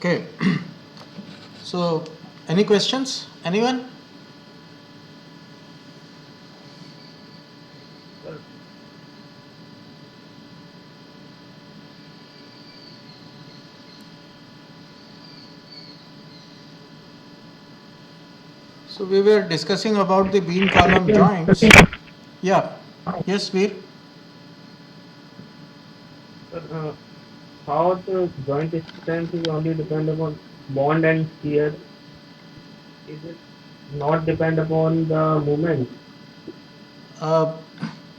Okay. So, any questions? Anyone? So, we were discussing about the beam column joints. Yeah. Yes, Veer. Uh, how the joint strength is only depend upon bond and shear? Is it not depend upon the movement? Uh,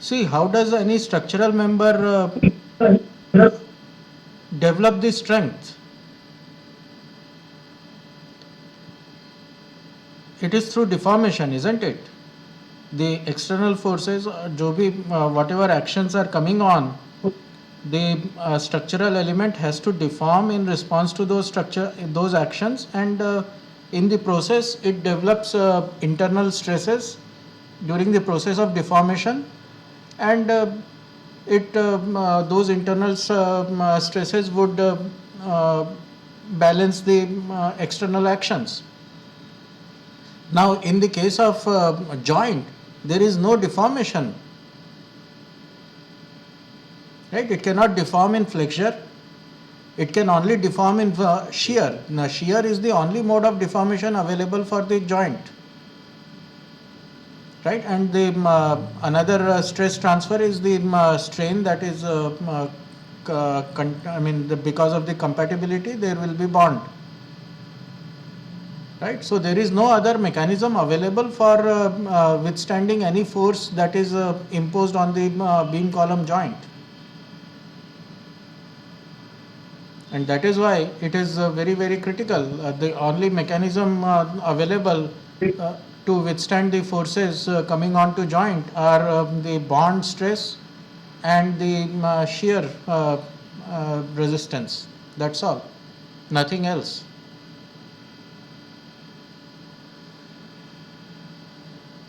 See, how does any structural member develop the strength? It is through deformation, isn't it? The external forces, जो भी whatever actions are coming on, the structural element has to deform in response to those actions, and in the process it develops internal stresses during the process of deformation, and it those internal stresses would uh, balance the external actions. Now, in the case of joint, there is no deformation, right? It cannot deform in flexure. It can only deform in shear. Now, shear is the only mode of deformation available for the joint, right? And the another stress transfer is the strain that is, because of the compatibility, there will be bond, right? So there is no other mechanism available for withstanding any force that is imposed on the beam column joint. And that is why it is very critical. The only mechanism available uh, to withstand the forces coming onto joint are the bond stress and the shear resistance. That's all, nothing else,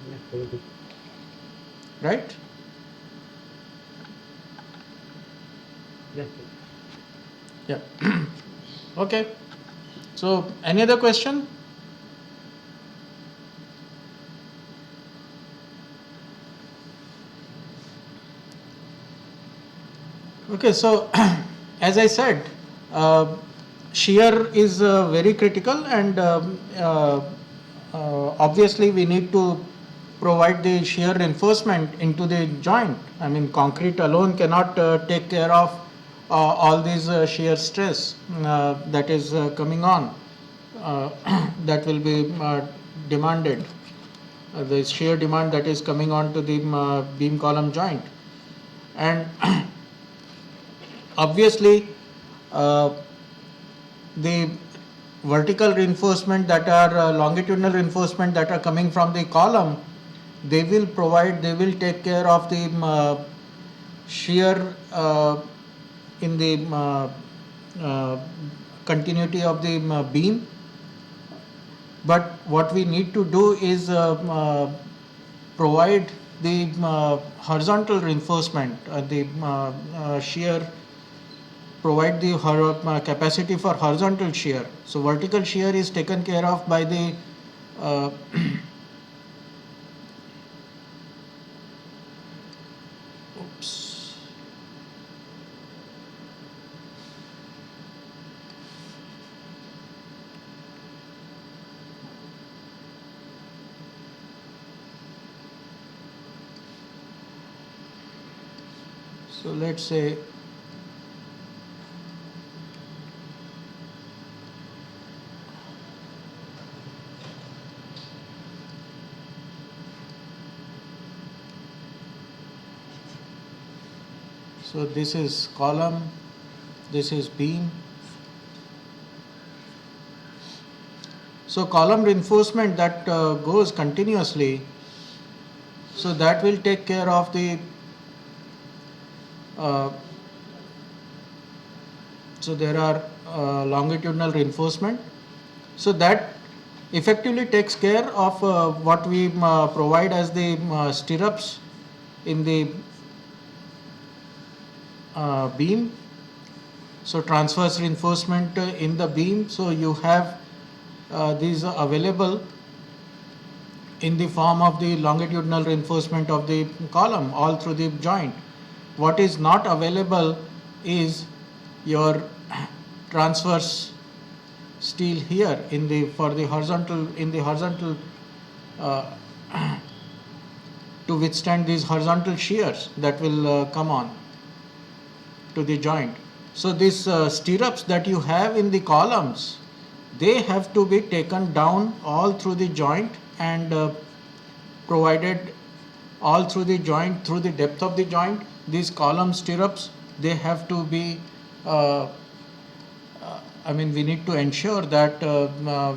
Yes, sir. right? Yes, sir. Yeah. Okay, so any other question? Okay, so as I said, uh, shear is very critical, and obviously we need to provide the shear reinforcement into the joint. I mean, concrete alone cannot take care of all these shear stress that is coming on, uh, that will be demanded, the shear demand that is coming on to the beam column joint. And obviously, uh, the vertical reinforcement that are longitudinal reinforcement that are coming from the column, they will take care of the shear in the uh, continuity of the beam. But what we need to do is provide the horizontal reinforcement, the shear, provide the capacity for horizontal shear. So vertical shear is taken care of by the uh, oops. So let's say so this is column, this is beam. So column reinforcement that goes continuously, so that will take care of the uh, so there are longitudinal reinforcement, so that effectively takes care of what we provide as the stirrups in the beam. So transverse reinforcement in the beam, so you have these available in the form of the longitudinal reinforcement of the column all through the joint. What is not available is your transverse steel here in the for the horizontal in the horizontal uh, to withstand these horizontal shears that will come on to the joint. So these stirrups that you have in the columns, they have to be taken down all through the joint and provided all through the joint, through the depth of the joint. These column stirrups, they have to be uh, we need to ensure that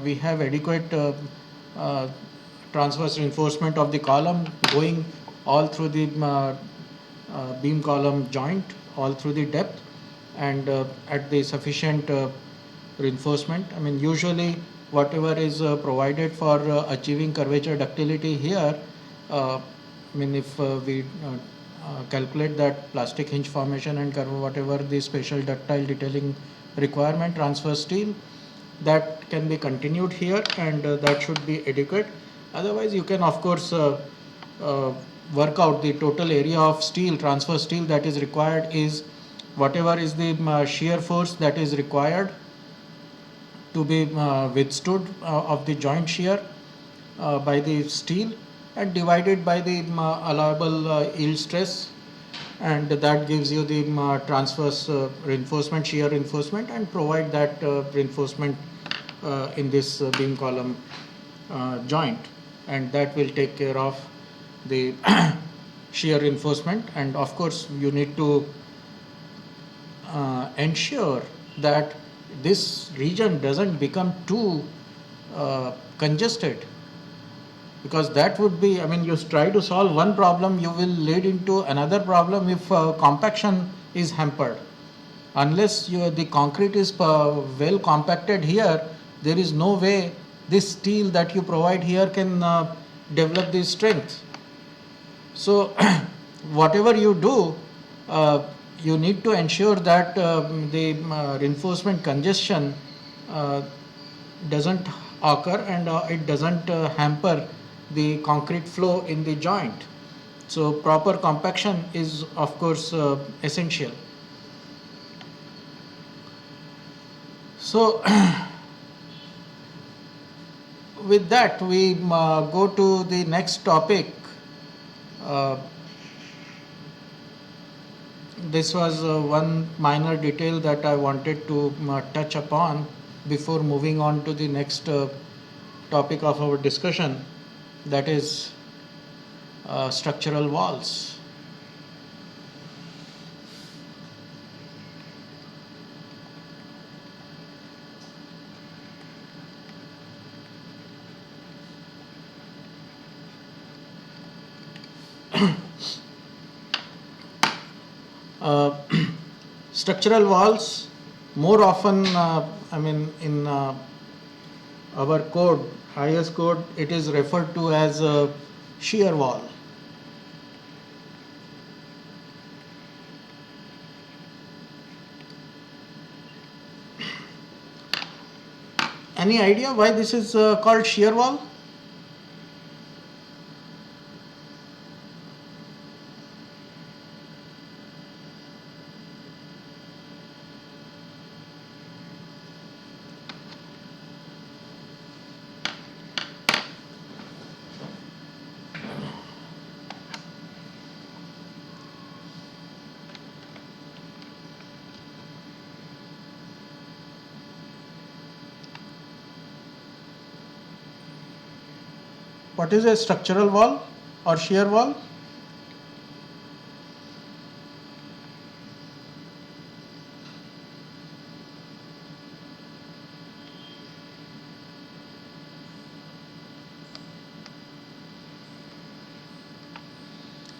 we have adequate uh, transverse reinforcement of the column going all through the beam column joint, all through the depth, and at the sufficient reinforcement. Usually whatever is provided for achieving curvature ductility here, if we calculate that plastic hinge formation and whatever the special ductile detailing requirement transverse steel, that can be continued here, and that should be adequate. Otherwise you can of course uh, work out the total area of steel, transverse steel, that is required is whatever is the shear force that is required to be withstood of the joint shear by the steel, and divided by the allowable yield stress, and that gives you the transverse reinforcement, shear reinforcement, and provide that reinforcement in this beam column joint, and that will take care of the shear reinforcement. And of course you need to ensure that this region doesn't become too congested, because that would be, you try to solve one problem, you will lead into another problem if compaction is hampered. Unless the concrete is well compacted here, there is no way this steel that you provide here can develop the strength. So whatever you do, you need to ensure that the reinforcement congestion uh, doesn't occur, and it doesn't hamper the concrete flow in the joint. So proper compaction is of course essential. So with that we go to the next topic. Uh, this was one minor detail that I wanted to touch upon before moving on to the next topic of our discussion, that is structural walls. Uh, structural walls, more often, in our code, IS code, it is referred to as a shear wall. Any idea why this is called shear wall? What is a structural wall or shear wall?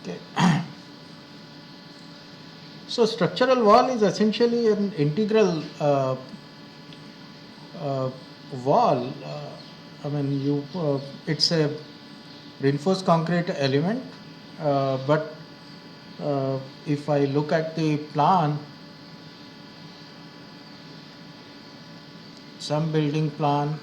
Okay. So structural wall is essentially an integral uh, wall. It's a reinforced concrete element, but if I look at the plan, some building plan.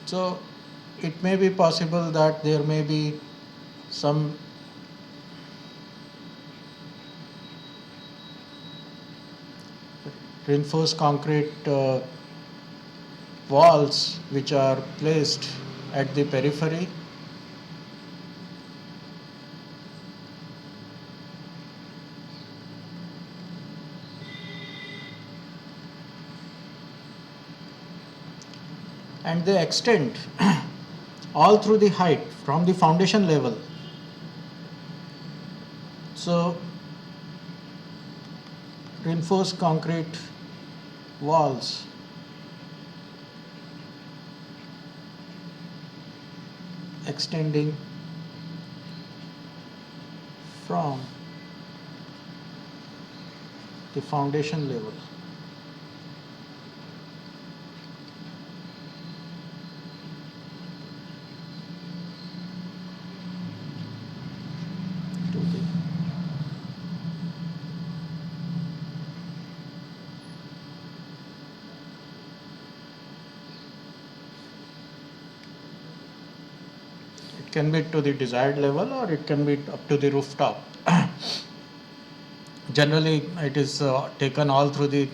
So it may be possible that there may be some reinforced concrete walls which are placed at the periphery. And they extend all through the height from the foundation level. So reinforced concrete walls extending from the foundation level to the it can be to the desired level or it can be up to the rooftop. Generally it is taken all through the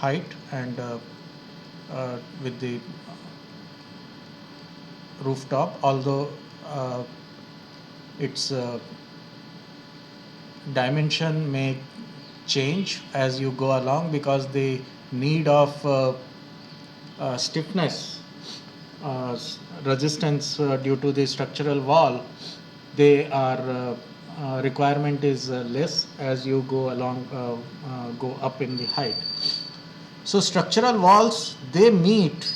height and with the rooftop, although its dimension may change as you go along because the need of stiffness resistance due to the structural wall, they are requirement is less as you go along go up in the height. So structural walls, they meet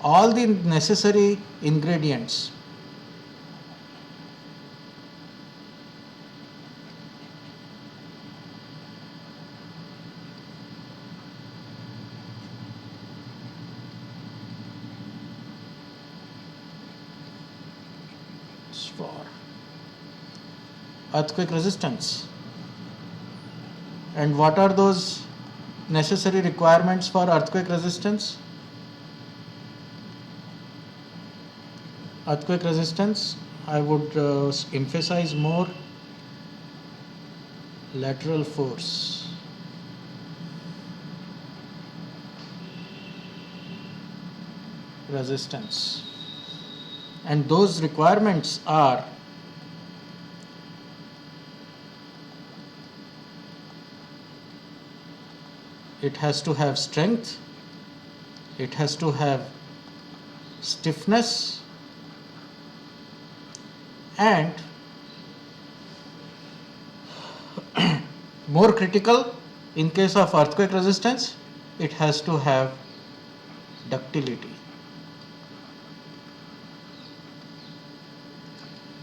all the necessary ingredients. For earthquake resistance. And what are those necessary requirements for earthquake resistance? Earthquake resistance, I would emphasize more lateral force. Resistance. And those requirements are it has to have strength, it has to have stiffness, and more critical in case of earthquake resistance, it has to have ductility.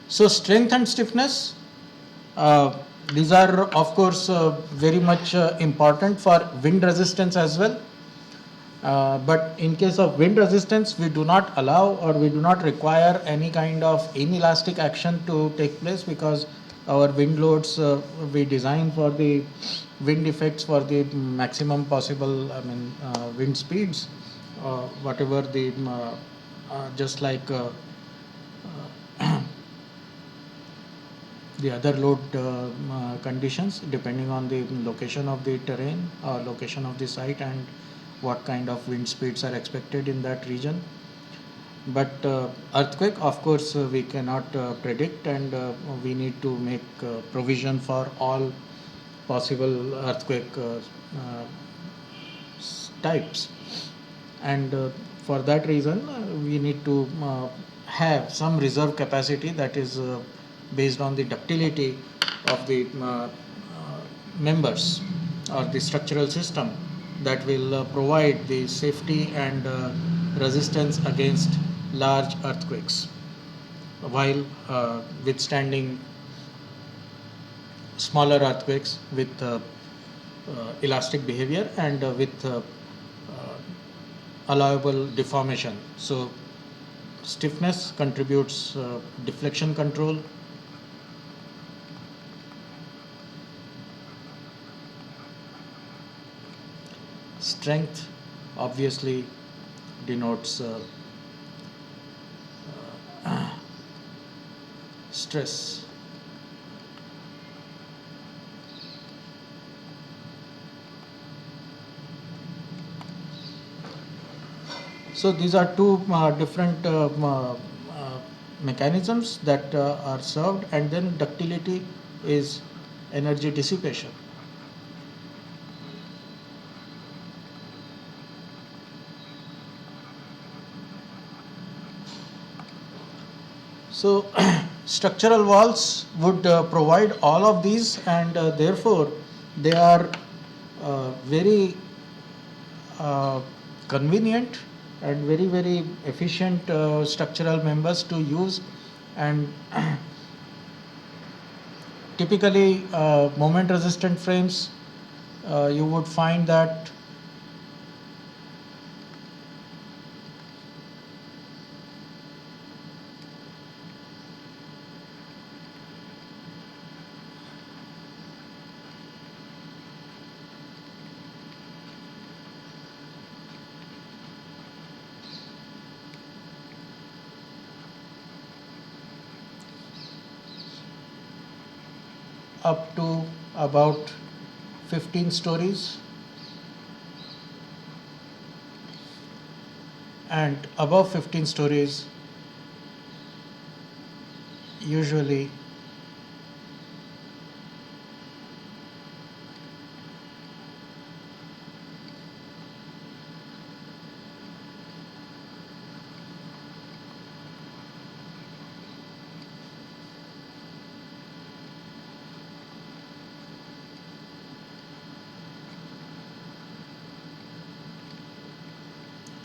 So strength and stiffness, these are of course very much important for wind resistance as well. But in case of wind resistance, we do not allow or we do not require any kind of inelastic action to take place because our wind loads we design for the wind effects for the maximum possible wind speeds, whatever the just like the other load conditions depending on the location of the terrain or location of the site and what kind of wind speeds are expected in that region. But earthquake, of course, we cannot predict, and we need to make provision for all possible earthquake types. And for that reason, we need to have some reserve capacity that is based on the ductility of the members or the structural system that will provide the safety and resistance against large earthquakes while withstanding smaller earthquakes with elastic behavior and with allowable deformation. So Stiffness contributes deflection control. Strength obviously denotes stress. So these are two different mechanisms that are served, and then ductility is energy dissipation. So structural walls would provide all of these, and therefore they are very uh, convenient and very efficient structural members to use. And typically moment resistant frames, you would find that up to about 15 stories, and above 15 stories usually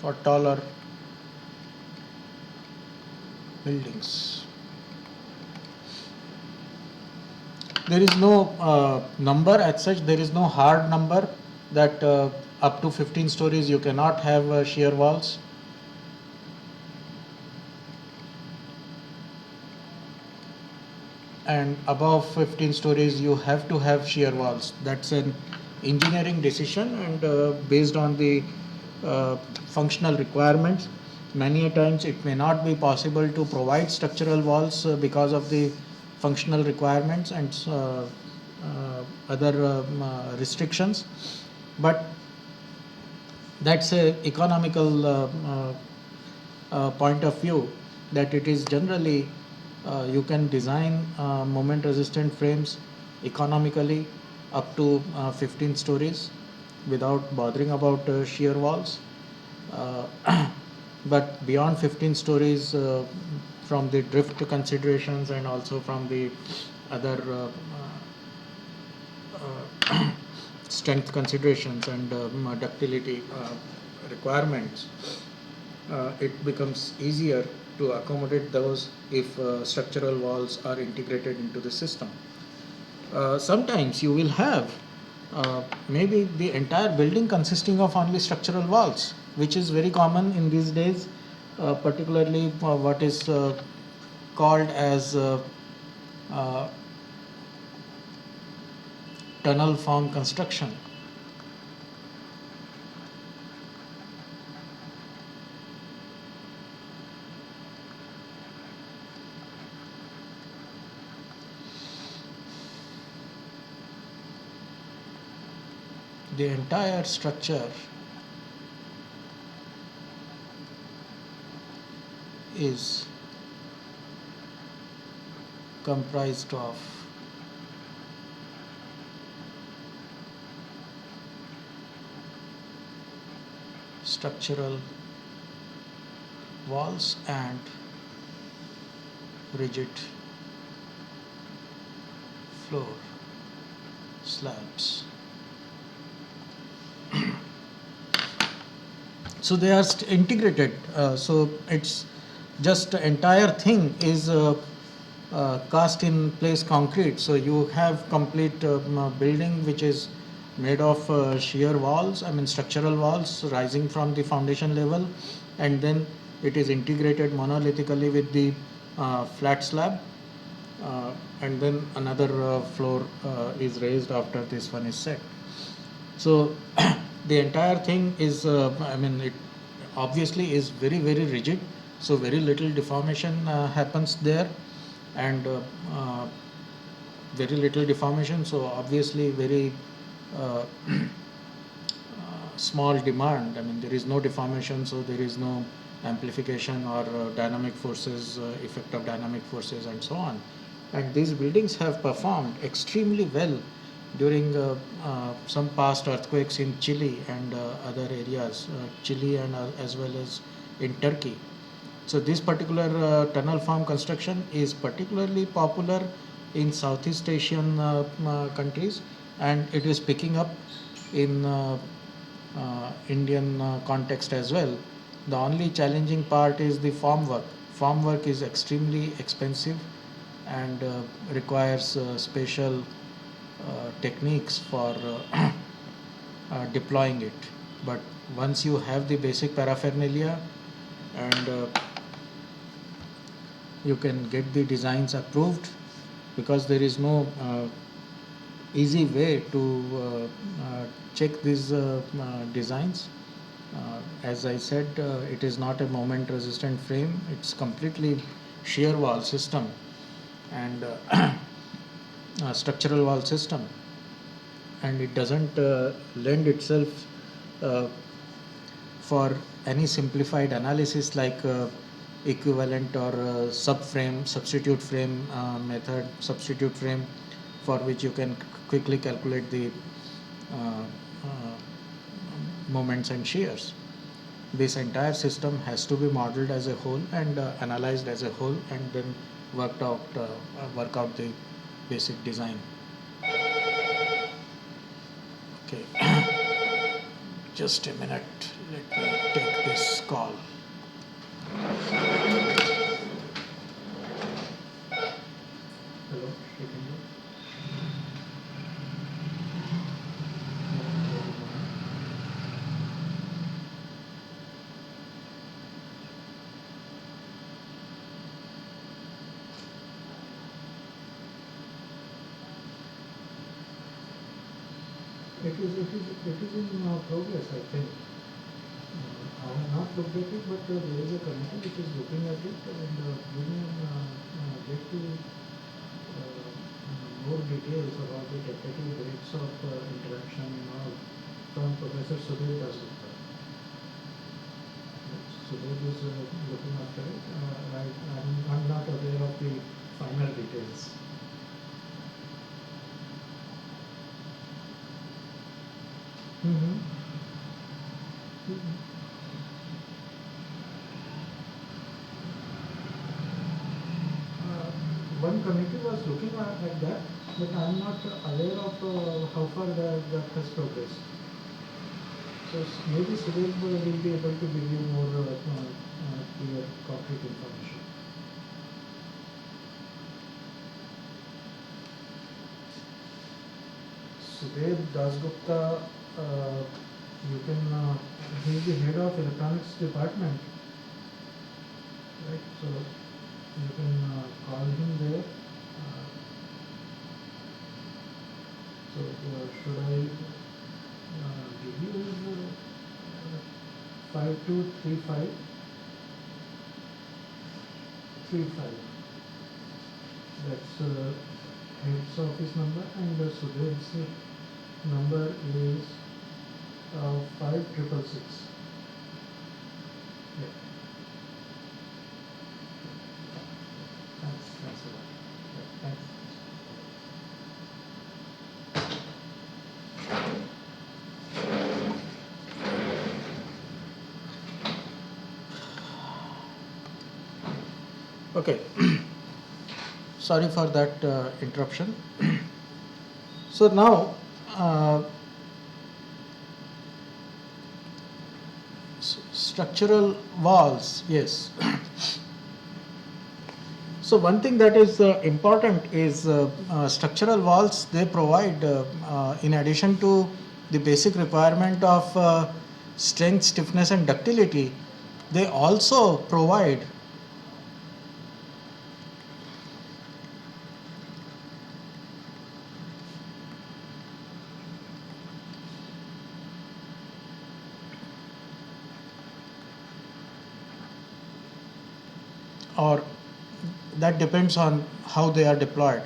for taller buildings. There is no number as such, there is no hard number that up to 15 stories you cannot have shear walls. And above 15 stories you have to have shear walls. That's an engineering decision, and based on the functional requirements. Many a times it may not be possible to provide structural walls because of the functional requirements and other restrictions, but that's a economical point of view, that it is generally you can design moment resistant frames economically up to 15 stories without bothering about shear walls. But beyond 15 stories, from the drift considerations and also from the other strength considerations and ductility requirements, it becomes easier to accommodate those if structural walls are integrated into the system. Sometimes you will have maybe the entire building consisting of only structural walls, which is very common in these days, particularly what is called as uh, tunnel form construction. The entire structure is comprised of structural walls and rigid floor slabs. So they are integrated. So it's just the entire thing is cast in place concrete. So you have complete building which is made of shear walls, I mean structural walls rising from the foundation level, and then it is integrated monolithically with the flat slab, and then another floor is raised after this one is set. So the entire thing is, I mean, it obviously is very, very rigid. So very little deformation happens there, and very little deformation. So obviously very uh, small demand. I mean, there is no deformation, so there is no amplification or dynamic forces, effect of dynamic forces, and so on. And these buildings have performed extremely well during some past earthquakes in Chile and other areas, Chile and as well as in Turkey. So this particular tunnel form construction is particularly popular in Southeast Asian countries, and it is picking up in Indian context as well. The only challenging part is the form work. Form work is extremely expensive and requires special techniques for deploying it. But once you have the basic paraphernalia and you can get the designs approved, because there is no easy way to check these designs. As I said, it is not a moment resistant frame, it's completely shear wall system and structural wall system, and it doesn't lend itself uh, for any simplified analysis like equivalent or subframe, substitute frame method, substitute frame, for which you can quickly calculate the uh, uh, moments and shears. This entire system has to be modeled as a whole and analyzed as a whole, and then work out the basic design. Okay, just a minute. Let me take this call. Hello, it is in progress, I think. I have not looked at it, but there is a committee which is looking at it, and we will get to more details about the tentative rates of interaction and all from Professor Sudhir Dasgupta. Sudhir is looking after it. I'm not aware of the final details. Mm-hmm. Mm-hmm. One committee was looking at that, but I am not aware of how far that has progressed. So maybe Sudhir will be able to give you more clear, concrete information. Sudhir Dasgupta, you can, he is the head of electronics department, right? So you can call him there. So should I give you his 5235 35? That's head's office number, and Sudhir's number is 5666. Yeah. Thanks a lot. Yeah, thanks. Okay. Sorry for that interruption. So now, structural walls, yes. So one thing that is important is structural walls. They provide, in addition to the basic requirement of strength, stiffness, and ductility, They also provide or that depends on how they are deployed,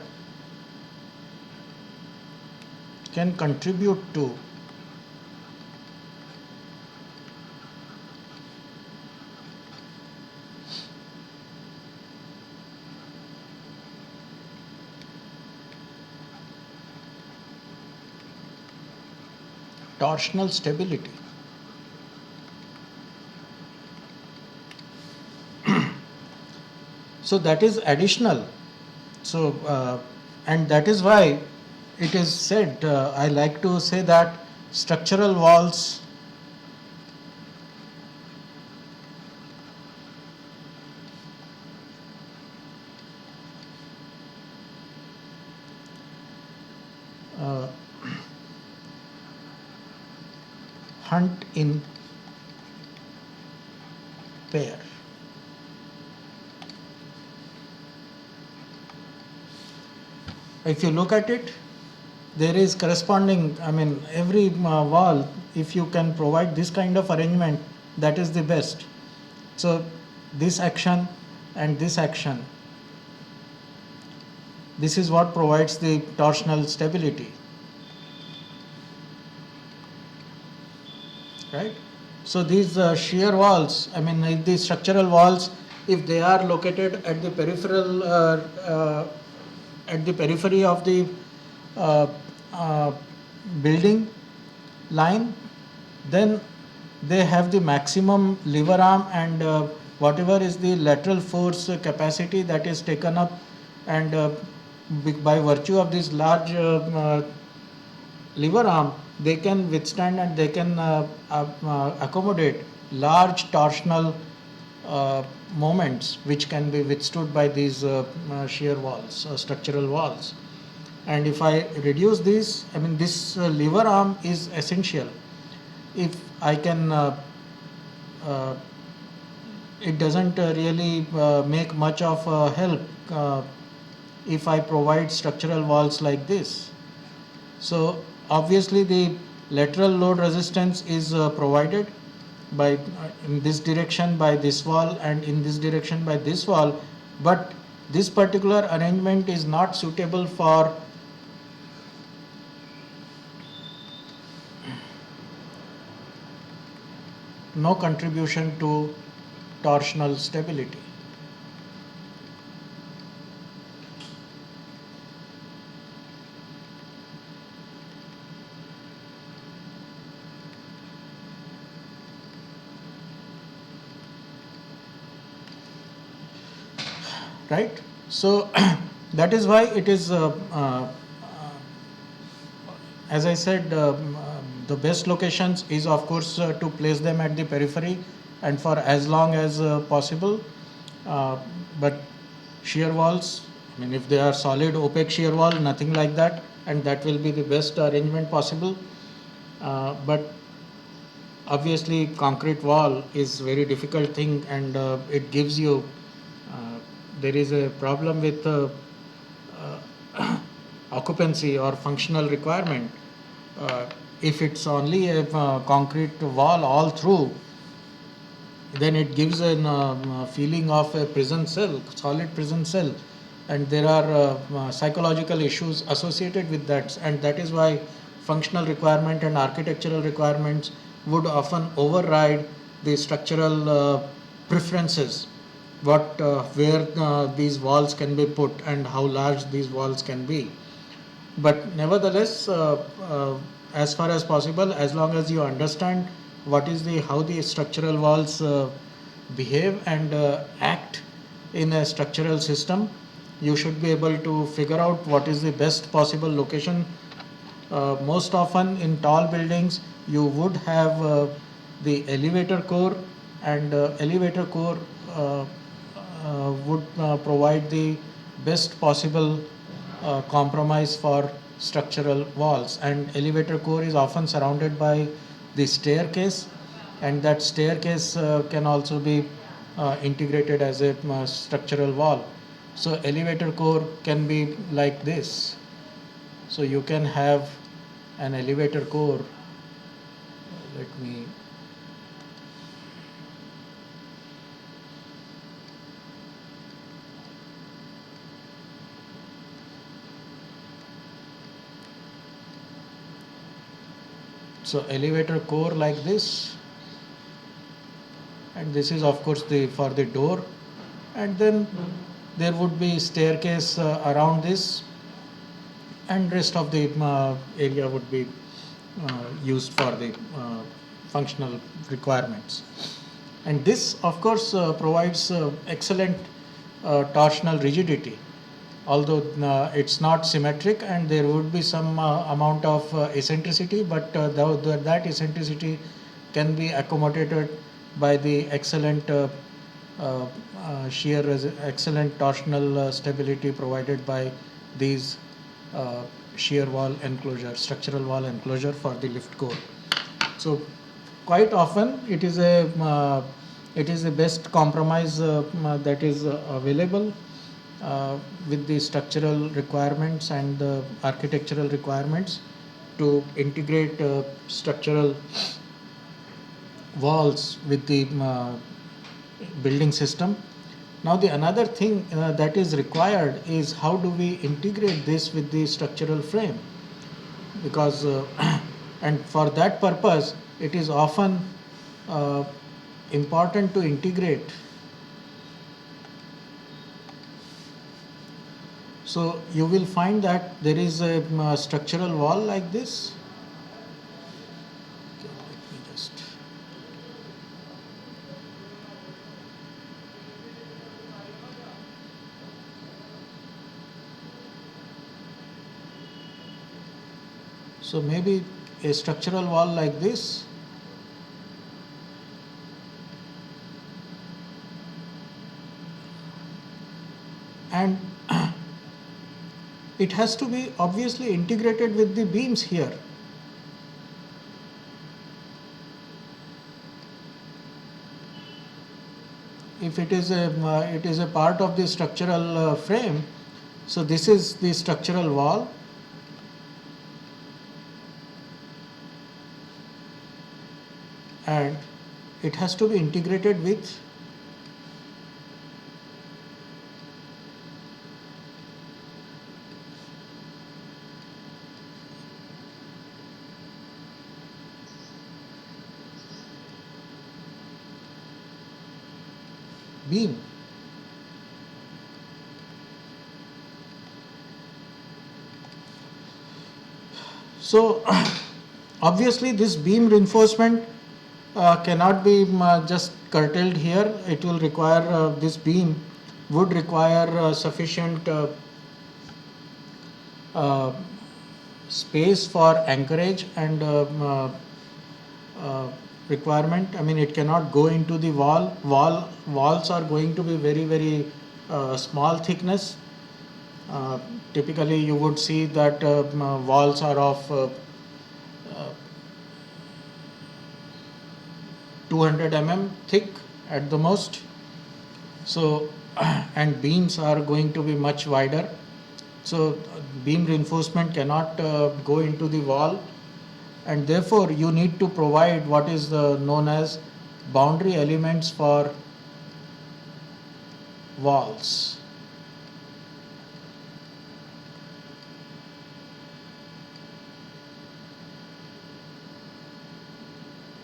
can contribute to torsional stability. So that is additional. So and that is why it is said, I like to say that structural walls uh, hunt in pair. If you look at it, there is corresponding, I mean, every wall, if you can provide this kind of arrangement, that is the best. So this action and this action, this is what provides the torsional stability, right? So these shear walls, I mean, these structural walls, if they are located at the peripheral, at the periphery of the uh, uh, building line, then they have the maximum lever arm and whatever is the lateral force capacity that is taken up, and by virtue of this large lever arm, they can withstand and they can accommodate large torsional uh, moments which can be withstood by these shear walls, structural walls. And if I reduce this, I mean, this lever arm is essential. If I can, uh, it doesn't really make much of help if I provide structural walls like this. So obviously the lateral load resistance is provided by in this direction by this wall and in this direction by this wall, but this particular arrangement is not suitable for no contribution to torsional stability. Right? So that is why it is, as I said, the best locations is of course to place them at the periphery and for as long as possible. But shear walls, I mean, if they are solid opaque shear wall, nothing like that, and that will be the best arrangement possible. But obviously, concrete wall is very difficult thing, and it gives you. There is a problem with occupancy or functional requirement. Uh, if it's only a concrete wall all through, then it gives a feeling of a prison cell, solid prison cell, and there are psychological issues associated with that, and that is why functional requirement and architectural requirements would often override the structural preferences, what where these walls can be put and how large these walls can be. But nevertheless, as far as possible, as long as you understand what is the how the structural walls behave and act in a structural system, you should be able to figure out what is the best possible location. Most often in tall buildings, you would have the elevator core, and elevator core would provide the best possible compromise for structural walls, and elevator core is often surrounded by the staircase, and that staircase can also be integrated as a structural wall. So elevator core can be like this. So you can have an elevator core. Let me. So elevator core like this, and this is of course the for the door, and then there would be staircase around this, and rest of the area would be used for the functional requirements. And this of course provides excellent torsional rigidity, although it's not symmetric and there would be some amount of eccentricity, but that eccentricity can be accommodated by the excellent uh, excellent torsional stability provided by these uh, shear wall enclosure, structural wall enclosure for the lift core. So quite often it is the best compromise that is available with the structural requirements and the architectural requirements to integrate structural walls with the building system. Now the another thing that is required is how do we integrate this with the structural frame, because and for that purpose it is often uh, important to integrate. So you will find that there is a structural wall like this. Okay, let me just. So maybe a structural wall like this, and it has to be obviously integrated with the beams here. If it is a part of the structural frame, so this is the structural wall, and it has to be integrated with beam. So obviously this beam reinforcement cannot be just curtailed here. It will require this beam would require sufficient uh, space for anchorage and uh, requirement. I mean, it cannot go into the wall. Walls are going to be very small thickness. Uh, Typically, you would see that walls are of 200 mm thick at the most. So, and beams are going to be much wider. So, beam reinforcement cannot go into the wall, and therefore you need to provide what is known as boundary elements for walls.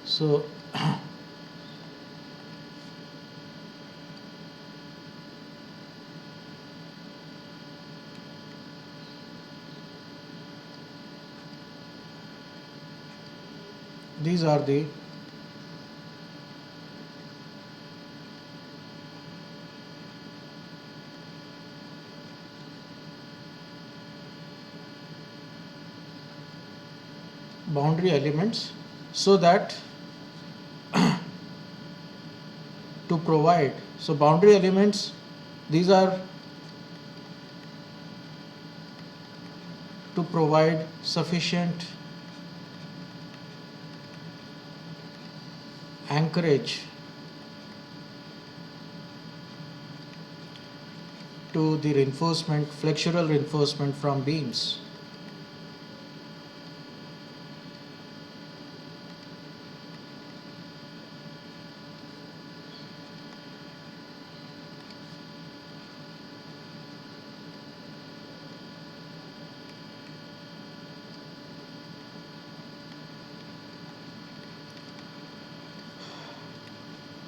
So these are the boundary elements, so that to provide, so boundary elements, these are to provide sufficient anchorage to the reinforcement, flexural reinforcement from beams.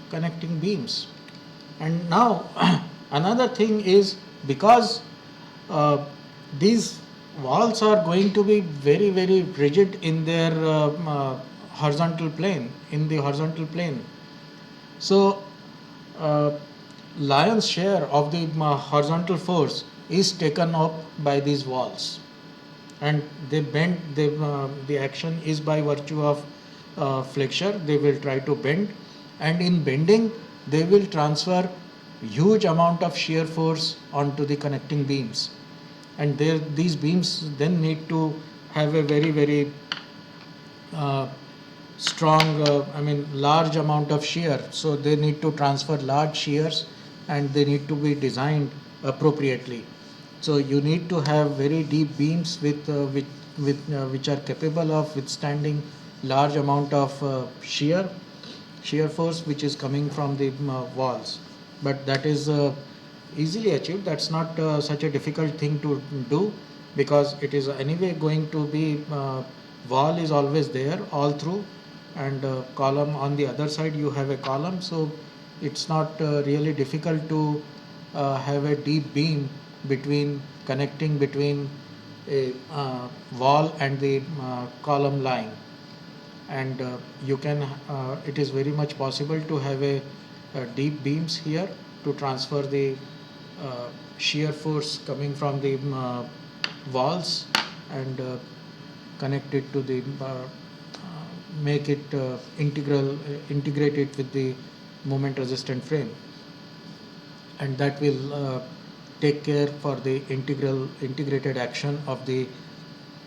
Connecting beams. And now another thing is, because uh, these walls are going to be very very rigid in their horizontal plane, in the horizontal plane. So uh, lion's share of the horizontal force is taken up by these walls, and they bend. The action is by virtue of flexure. They will try to bend, and in bending they will transfer huge amount of shear force onto the connecting beams, and these beams then need to have a very very uh, strong, large amount of shear. So they need to transfer large shears, and they need to be designed appropriately. So you need to have very deep beams which are capable of withstanding large amount of shear force which is coming from the walls. But that is easily achieved. That's not such a difficult thing to do, because it is anyway going to be wall is always there all through, and column on the other side you have a column. So it's not really difficult to have a deep beam between, connecting between a wall and the column line. And you can it is very much possible to have a deep beams here to transfer the shear force coming from the walls, and connect it to the make it integrate it with the moment resistant frame, and that will take care for the integrated action of the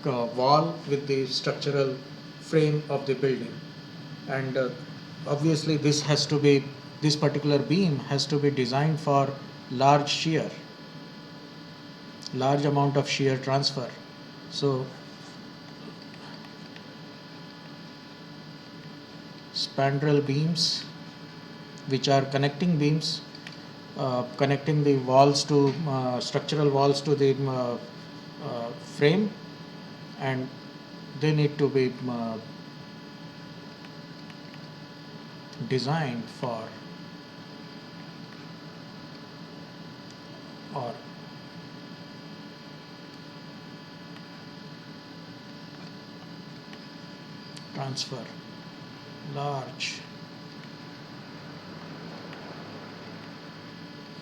wall with the structural frame of the building. And obviously this particular beam has to be designed for large shear, large amount of shear transfer. So spandrel beams, which are connecting beams, connecting the walls to structural walls to the frame, and they need to be designed for, or transfer large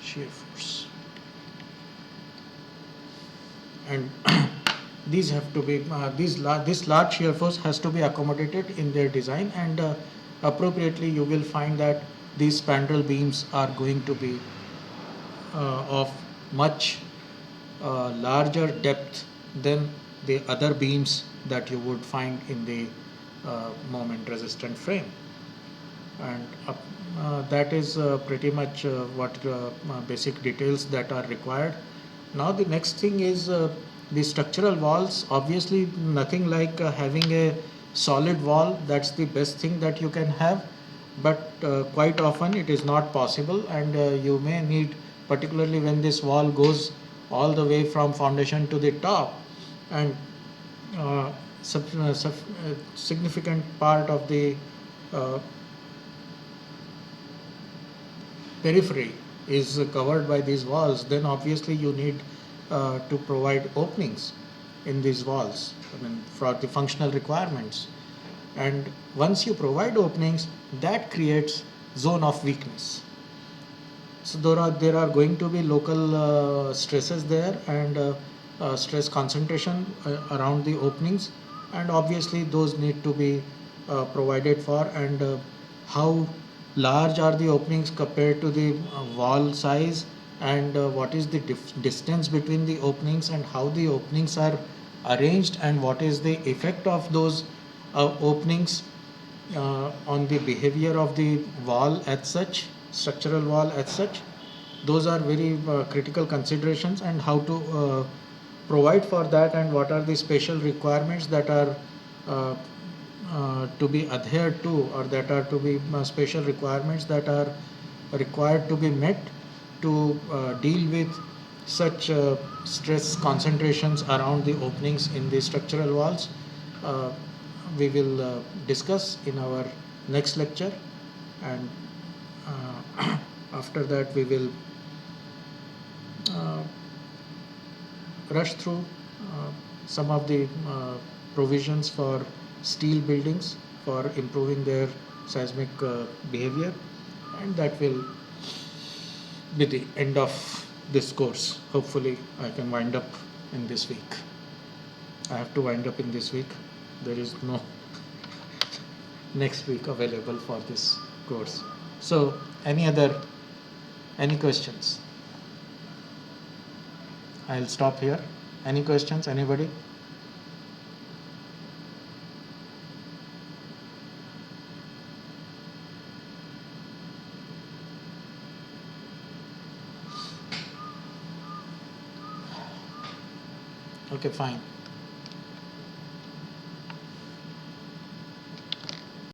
shear force. And these have to be this large shear force has to be accommodated in their design, and appropriately you will find that these spandrel beams are going to be of much larger depth than the other beams that you would find in the moment resistant frame. And that is pretty much what basic details that are required. Now the next thing is the structural walls. Obviously nothing like having a solid wall. That's the best thing that you can have, but quite often it is not possible, and you may need, particularly when this wall goes all the way from foundation to the top, and uh, significant part of the uh, periphery is covered by these walls, then obviously you need to provide openings in these walls, for the functional requirements. And once you provide openings, that creates zone of weakness. So there are going to be local stresses there, and stress concentration around the openings, and obviously those need to be provided for. And how large are the openings compared to the wall size, and what is the distance between the openings, and how the openings are arranged, and what is the effect of those openings on the behavior of the wall as such, structural wall as such. Those are very critical considerations, and how to provide for that, and what are the special requirements that are uh, to be adhered to, or that are to be special requirements that are required to be met to deal with such stress concentrations around the openings in the structural walls. Uh, we will discuss in our next lecture, and after that we will uh, rush through some of the provisions for steel buildings for improving their seismic behavior, and that will be the end of this course. Hopefully, I can wind up in this week. I have to wind up in this week. There is no next week available for this course. So, any questions? I'll stop here. Any questions? Anybody? Okay, fine.